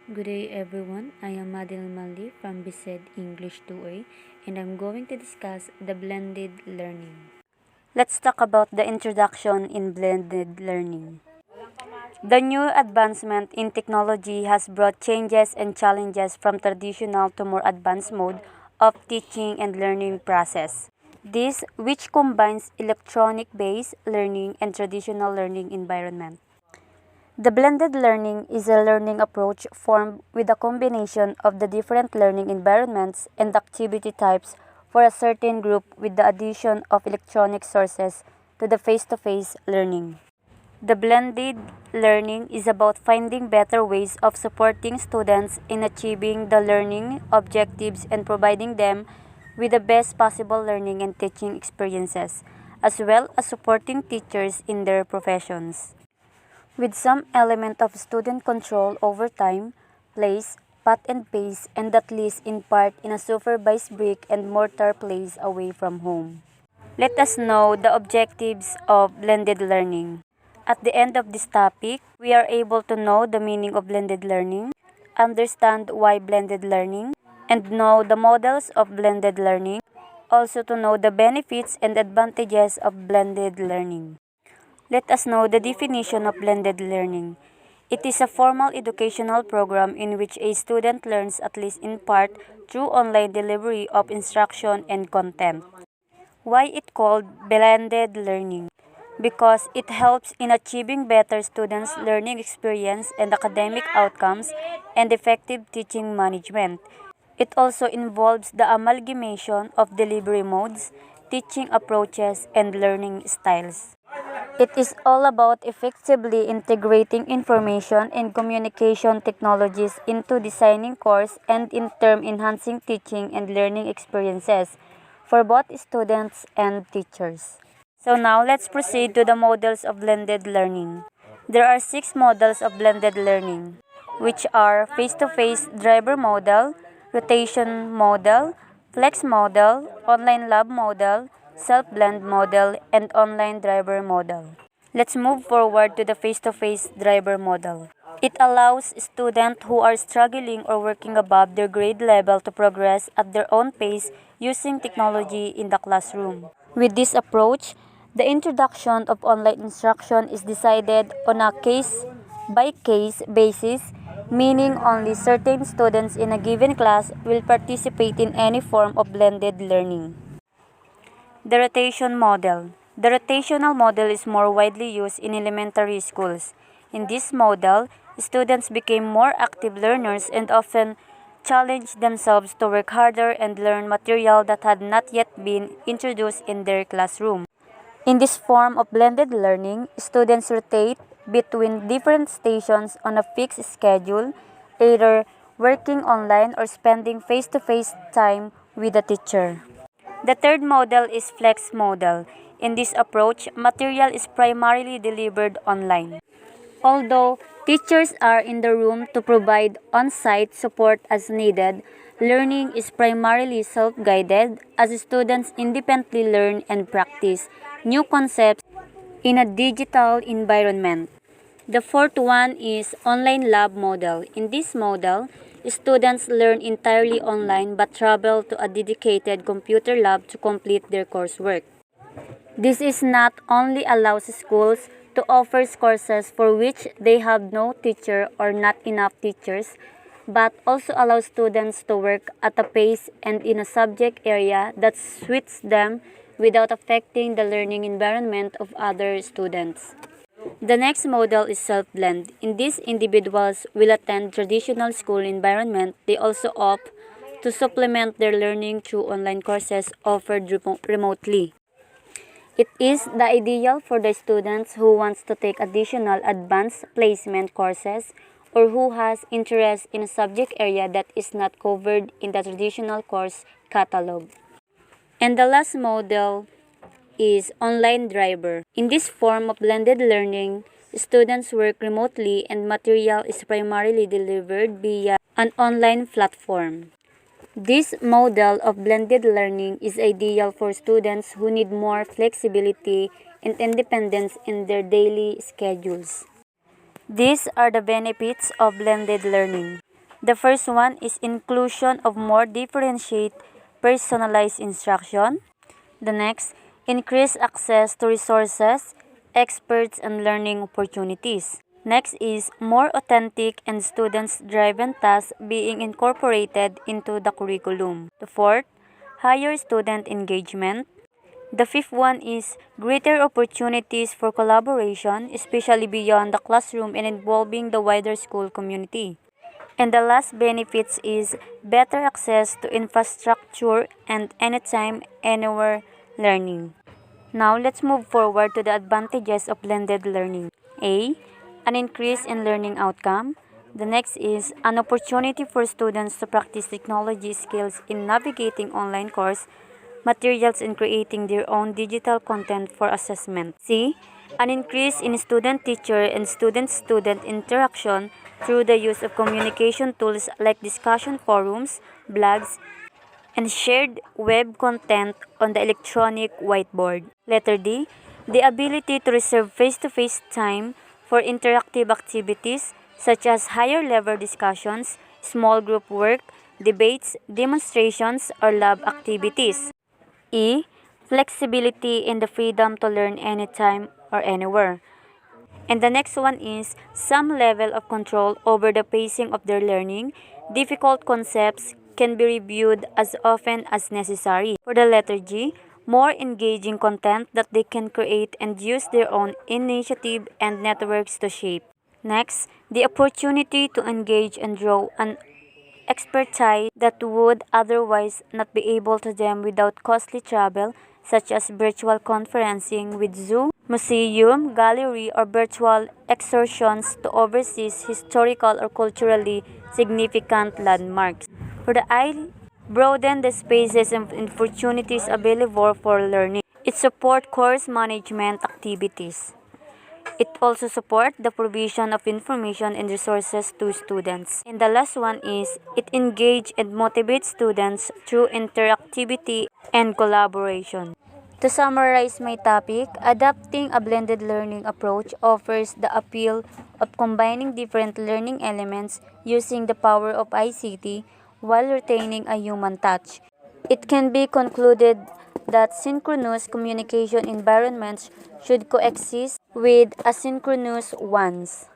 Good day everyone, I am Madeline Mali from BSED English 2A and I'm going to discuss the blended learning. Let's talk about the introduction in blended learning. The new advancement in technology has brought changes and challenges from traditional to more advanced mode of teaching and learning process. This which combines electronic-based learning and traditional learning environment. The blended learning is a learning approach formed with a combination of the different learning environments and activity types for a certain group with the addition of electronic sources to the face-to-face learning. The blended learning is about finding better ways of supporting students in achieving the learning objectives and providing them with the best possible learning and teaching experiences, as well as supporting teachers in their professions with some element of student control over time, place, path and pace, and at least in part in a supervised brick and mortar place away from home. Let us know the objectives of blended learning. At the end of this topic, we are able to know the meaning of blended learning, understand why blended learning, and know the models of blended learning, also to know the benefits and advantages of blended learning. Let us know the definition of blended learning. It is a formal educational program in which a student learns at least in part through online delivery of instruction and content. Why it called blended learning? Because it helps in achieving better students' learning experience and academic outcomes and effective teaching management. It also involves the amalgamation of delivery modes, teaching approaches, and learning styles. It is all about effectively integrating information and communication technologies into designing course and in turn enhancing teaching and learning experiences for both students and teachers. So now let's proceed to the models of blended learning. There are 6 models of blended learning, which are face-to-face driver model, rotation model, flex model, online lab model, self-blend model, and online driver model. Let's move forward to the face-to-face driver model. It allows students who are struggling or working above their grade level to progress at their own pace using technology in the classroom. With this approach, the introduction of online instruction is decided on a case-by-case basis, meaning only certain students in a given class will participate in any form of blended learning. The rotation model. The rotational model is more widely used in elementary schools. In this model, students became more active learners and often challenged themselves to work harder and learn material that had not yet been introduced in their classroom. In this form of blended learning, students rotate between different stations on a fixed schedule, either working online or spending face-to-face time with the teacher. The third model is flex model. In this approach, material is primarily delivered online. Although teachers are in the room to provide on-site support as needed, learning is primarily self-guided as students independently learn and practice new concepts in a digital environment. The fourth one is online lab model. In this model, students learn entirely online but travel to a dedicated computer lab to complete their coursework. This is not only allows schools to offer courses for which they have no teacher or not enough teachers, but also allows students to work at a pace and in a subject area that suits them without affecting the learning environment of other students. The next model is self-blend. In this, individuals will attend traditional school environment. They also opt to supplement their learning through online courses offered remotely. It is the ideal for the students who wants to take additional advanced placement courses or who has interest in a subject area that is not covered in the traditional course catalog. And the last model is online driver. In this form of blended learning, students work remotely and material is primarily delivered via an online platform. This model of blended learning is ideal for students who need more flexibility and independence in their daily schedules. These are the benefits of blended learning. The first one is inclusion of more differentiate personalized instruction. The next, increase access to resources, experts, and learning opportunities. Next is more authentic and students-driven tasks being incorporated into the curriculum. The fourth, higher student engagement. The fifth one is greater opportunities for collaboration, especially beyond the classroom and involving the wider school community. And the last benefits is better access to infrastructure and anytime, anywhere learning. Now let's move forward to the advantages of blended learning. A. An increase in learning outcome. The next is an opportunity for students to practice technology skills in navigating online course materials and creating their own digital content for assessment. C. An increase in student-teacher and student-student interaction through the use of communication tools like discussion forums, blogs, and shared web content on the electronic whiteboard. Letter D. The ability to reserve face-to-face time for interactive activities such as higher-level discussions, small group work, debates, demonstrations, or lab activities. E. Flexibility in the freedom to learn anytime or anywhere. And the next one is some level of control over the pacing of their learning. Difficult concepts can be reviewed as often as necessary. For the letter G, more engaging content that they can create and use their own initiative and networks to shape. Next, the opportunity to engage and draw an expertise that would otherwise not be able to them without costly travel, such as virtual conferencing with zoo, museum, gallery, or virtual excursions to overseas historical or culturally significant landmarks. For the I, broaden the spaces and opportunities available for learning. It supports course management activities. It also supports the provision of information and resources to students. And the last one is it engages and motivates students through interactivity and collaboration. To summarize my topic, adopting a blended learning approach offers the appeal of combining different learning elements using the power of ICT while retaining a human touch. It can be concluded that synchronous communication environments should coexist with asynchronous ones.